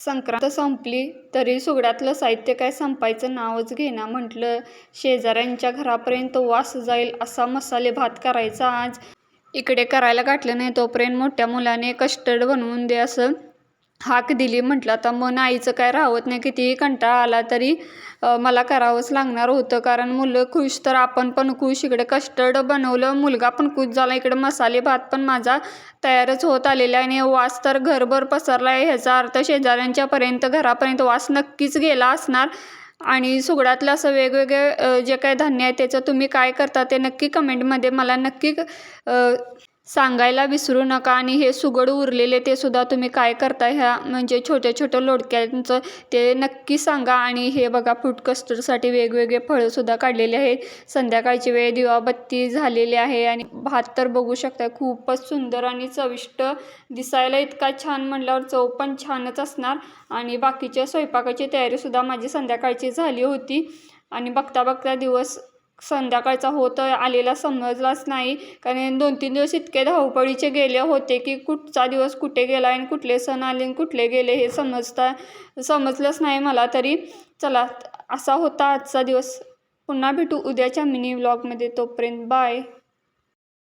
संक्रांत संपली तरी सुगड्यातलं साहित्य काय संपायचं नावच घेना. म्हटलं शेजाऱ्यांच्या घरापर्यंत वास जाईल असा मसाले भात करायचा आज. इकडे करायला गाठलं नाही तोपर्यंत मोठ्या मुलाने कस्टर्ड बनवून दे असं हाक दिली. म्हटलं आता मन आईचं काय राहत नाही, कितीही कंटाळा आला तरी मला करावंच लागणार होतं, कारण मुलं खुश तर आपण पण खुश. इकडे कस्टर्ड बनवलं, मुलगा पण खुश झाला. इकडे मसाले भात पण माझा तयारच होत आलेला आहे आणि वास तर घरभर पसरला आहे. ह्याचा अर्थ शेजाऱ्यांच्यापर्यंत घरापर्यंत वास नक्कीच गेला असणार. आणि सुगडातलं असं वेगवेगळे जे काय धान्य आहे त्याचं तुम्ही काय करता ते नक्की कमेंटमध्ये मला नक्की सांगायला विसरू नका. आणि हे सुगड उरलेले ते सुद्धा तुम्ही काय करता ह्या म्हणजे छोट्या छोट्या लोडक्यांचं ते नक्की सांगा. आणि हे बघा फ्रूट कस्टर्डसाठी वेगवेगळे फळंसुद्धा काढलेले आहेत. संध्याकाळची वेळ, दिवाबत्ती झालेली आहे आणि भात तर बघू शकता खूपच सुंदर आणि चविष्ट दिसायला इतका छान म्हटल्यावर चव पण छानच असणार. आणि बाकीच्या स्वयंपाकाची तयारीसुद्धा माझी संध्याकाळची झाली होती. आणि बघता बघता दिवस संध्याकाळचा होत आलेला समजलाच नाही, कारण 2-3 दिवस इतके धावपळीचे गेले होते की कुठचा दिवस कुठे गेला आणि कुठले सण आले आणि कुठले गेले हे समजलंच नाही मला तरी. चला, असा होता आजचा दिवस. पुन्हा भेटू उद्याच्या मिनी व्लॉगमध्ये. तोपर्यंत बाय.